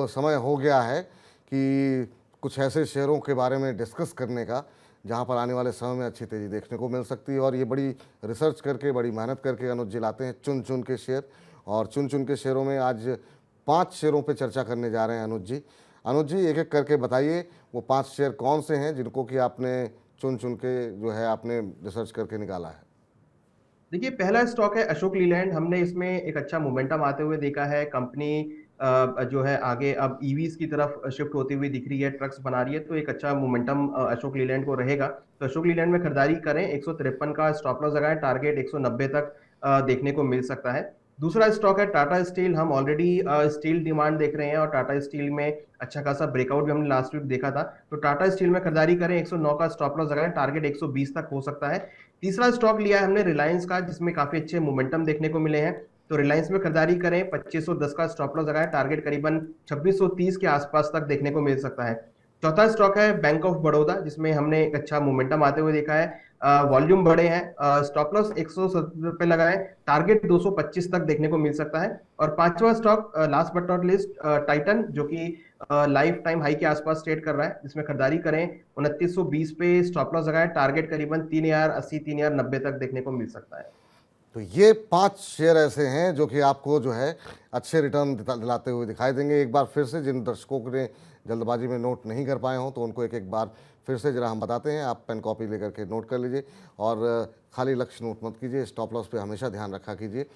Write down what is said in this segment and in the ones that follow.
समय हो गया है कि कुछ ऐसे शेयरों के बारे में डिस्कस करने का जहां पर आने वाले समय में अच्छी तेज़ी देखने को मिल सकती है। और ये बड़ी रिसर्च करके, बड़ी मेहनत करके अनुज जी लाते हैं चुन चुन के शेयर। और चुन चुन के शेयरों में आज 5 शेयरों पे चर्चा करने जा रहे हैं अनुज जी। अनुज जी, एक एक करके बताइए वो 5 शेयर कौन से हैं जिनको कि आपने चुन चुन के जो है आपने रिसर्च करके निकाला है। देखिए, पहला स्टॉक है अशोक लीलैंड। हमने इसमें एक अच्छा मोमेंटम आते हुए देखा है। कंपनी जो है आगे अब ईवीज की तरफ शिफ्ट होती हुई दिख रही है, ट्रक्स बना रही है, तो एक अच्छा मोमेंटम अशोक लीलैंड को रहेगा। तो अशोक लीलैंड में खरीदारी करें। 153 का स्टॉप लॉस लगाएं, टारगेट 190 तक देखने को मिल सकता है। दूसरा स्टॉक है टाटा स्टील। हम ऑलरेडी स्टील डिमांड देख रहे हैं और टाटा स्टील में अच्छा खासा ब्रेकआउट भी हमने लास्ट वीक देखा था। तो टाटा स्टील में खरीदारी करें, 109 का स्टॉप लॉस लगाएं, टारगेट 120 तक हो सकता है। तीसरा स्टॉक लिया है हमने रिलायंस का, जिसमें काफी अच्छे मोमेंटम देखने को मिले हैं। तो रिलायंस में खरीदारी करें, 2510 का स्टॉप लॉस लगाएं, टारगेट करीबन 2630 के आसपास तक देखने को मिल सकता है। चौथा स्टॉक है बैंक ऑफ बड़ौदा, जिसमें हमने एक अच्छा मोमेंटम आते हुए देखा है। वॉल्यूम बड़े हैं, स्टॉप लॉस 170 पे लगाएं, टारगेट 225 तक देखने को मिल सकता है। और पांचवा stock last but not list, Titan, जो कि लाइफ टाइम हाई के आसपास ट्रेड कर रहा है, जिसमें खरीदारी करें। 2920 पे स्टॉप लॉस लगाएं, टारगेट करीबन 3080 3090 तक देखने को मिल सकता है। तो ये 5 शेयर ऐसे हैं जो कि आपको जो है अच्छे रिटर्न दिलाते हुए दिखाई देंगे। एक बार फिर से जिन दर्शकों ने जल्दबाजी में नोट नहीं कर पाए हों तो उनको एक एक बार फिर से जरा हम बताते हैं। आप पेन कॉपी लेकर के नोट कर लीजिए और खाली लक्ष्य नोट मत कीजिए। स्टॉप लॉस पे हमेशा ध्यान रखा कीजिए।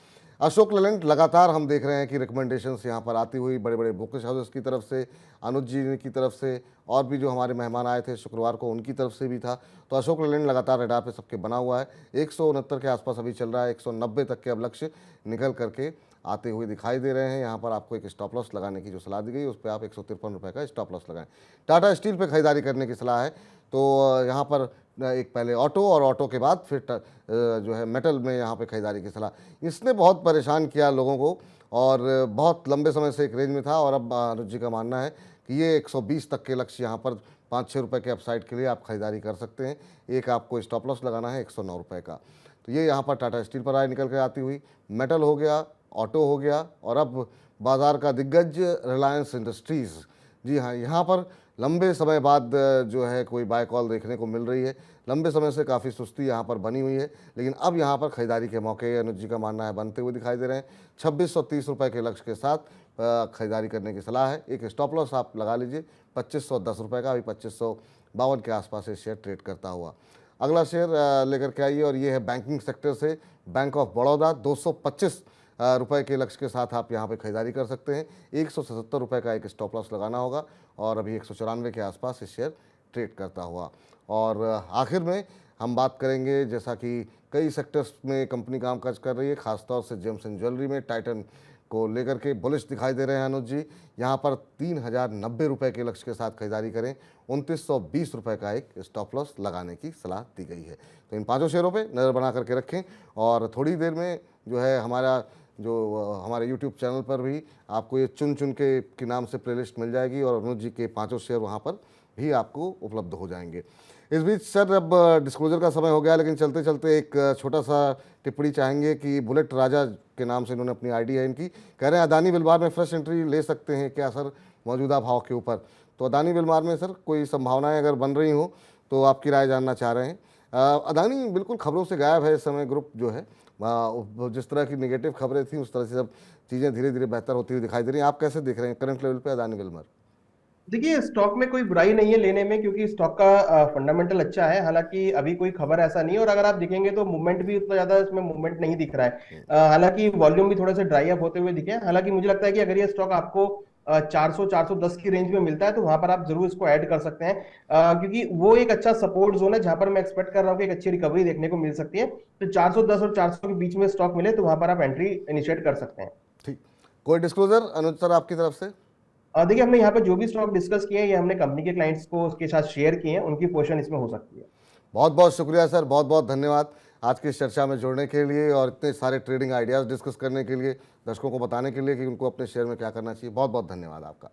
अशोक लेलैंड लगातार हम देख रहे हैं कि रिकमेंडेशंस यहाँ पर आती हुई बड़े बड़े ब्रोकरेज हाउसेस की तरफ से, अनुज जी की तरफ से, और भी जो हमारे मेहमान आए थे शुक्रवार को उनकी तरफ से भी था। तो अशोक लेलैंड लगातार रडार पे सबके बना हुआ है। 169 के आसपास अभी चल रहा है। 190 तक के अब लक्ष्य निकल करके आते हुए दिखाई दे रहे हैं। यहाँ पर आपको एक स्टॉप लॉस लगाने की जो सलाह दी गई उस पर आप 153 रुपये का स्टॉप लॉस लगाएं। टाटा स्टील पे खरीदारी करने की सलाह है। तो यहाँ पर एक पहले ऑटो और ऑटो के बाद फिर जो है मेटल में यहाँ पे खरीदारी की सलाह। इसने बहुत परेशान किया लोगों को और बहुत लंबे समय से एक रेंज में था। और अब अनुज जी का मानना है कि ये 120 तक के लक्ष्य यहाँ पर 5-6 रुपये के अपसाइड के लिए आप खरीदारी कर सकते हैं। एक आपको स्टॉप लॉस लगाना है 109 रुपये का। तो ये यहाँ पर टाटा स्टील पर आए निकल कर आती हुई। मेटल हो गया, ऑटो हो गया, और अब बाज़ार का दिग्गज रिलायंस इंडस्ट्रीज़। जी हाँ, यहाँ पर लंबे समय बाद जो है कोई बाय कॉल देखने को मिल रही है। लंबे समय से काफ़ी सुस्ती यहाँ पर बनी हुई है, लेकिन अब यहाँ पर खरीदारी के मौके अनुज जी का मानना है बनते हुए दिखाई दे रहे हैं। 2630 रुपये के लक्ष्य के साथ खरीदारी करने की सलाह है। एक स्टॉप लॉस आप लगा लीजिए 2510 रुपये का। अभी 2552 के आसपास ये शेयर ट्रेड करता हुआ। अगला शेयर लेकर के आइए और ये है बैंकिंग सेक्टर से बैंक ऑफ बड़ौदा। 225 रुपए के लक्ष्य के साथ आप यहाँ पे खरीदारी कर सकते हैं। 177 रुपये का एक स्टॉप लॉस लगाना होगा और अभी 194 के आसपास ये शेयर ट्रेड करता हुआ। और आखिर में हम बात करेंगे, जैसा कि कई सेक्टर्स में कंपनी काम काज कर रही है, खासतौर से जेम्स एंड ज्वेलरी में टाइटन को लेकर के बुलिश दिखाई दे रहे हैं अनुज जी। यहाँ पर 3090 रुपये के लक्ष्य के साथ खरीदारी करें। 2920 रुपये का एक स्टॉप लॉस लगाने की सलाह दी गई है। तो इन 5 शेयरों पे नज़र बना करके रखें और थोड़ी देर में जो है हमारे यूट्यूब चैनल पर भी आपको ये चुन चुन के नाम से प्लेलिस्ट मिल जाएगी और अनुज जी के 5 शेयर वहाँ पर भी आपको उपलब्ध हो जाएंगे। इस बीच सर अब डिस्क्लोजर का समय हो गया, लेकिन चलते चलते एक छोटा सा टिप्पणी चाहेंगे कि बुलेट राजा के नाम से इन्होंने अपनी आईडी है इनकी, कह रहे हैं अदानी विलमार में फ्रेश एंट्री ले सकते हैं क्या सर मौजूदा भाव के ऊपर। तो अदानी विलमार में सर कोई संभावनाएं अगर बन रही हो तो आपकी राय जानना चाह रहे हैं। अदानी बिल्कुल खबरों से गायब है इस समय। ग्रुप जो है जिस तरह की निगेटिव खबरें थी उस तरह से सब चीज़ें धीरे धीरे बेहतर होती हुई दिखाई दे रही हैं। आप कैसे देख रहे हैं करंट लेवल पे अदानी विलमार? देखिए, स्टॉक में कोई बुराई नहीं है लेने में, क्योंकि स्टॉक का फंडामेंटल अच्छा है। हालांकि अभी कोई खबर ऐसा नहीं है, और अगर आप देखेंगे तो मूवमेंट भी उतना ज्यादा इसमें मूवमेंट नहीं दिख रहा है। हालांकि वॉल्यूम भी थोड़े से ड्राई अप होते हुए दिखे हैं। हालांकि मुझे लगता है कि अगर ये स्टॉक आपको 400 410 की रेंज में मिलता है तो वहां पर आप जरूर इसको ऐड कर सकते हैं, क्योंकि वो एक अच्छा सपोर्ट जोन है जहां पर मैं एक्सपेक्ट कर रहा हूँ कि एक अच्छी रिकवरी देखने को मिल सकती है। तो 410 और 400 के बीच में स्टॉक मिले तो वहां पर आप एंट्री इनिशिएट कर सकते हैं। ठीक, कोई डिस्क्लोजर अनुज सर आपकी तरफ से? देखिए, हमने यहाँ पर जो भी स्टॉक डिस्कस किए हैं ये हमने कंपनी के क्लाइंट्स को उसके साथ शेयर किए हैं, उनकी पोर्शन इसमें हो सकती है। बहुत बहुत शुक्रिया सर, बहुत बहुत धन्यवाद आज की इस चर्चा में जुड़ने के लिए और इतने सारे ट्रेडिंग आइडियाज़ डिस्कस करने के लिए, दर्शकों को बताने के लिए कि उनको अपने शेयर में क्या करना चाहिए। बहुत बहुत धन्यवाद आपका।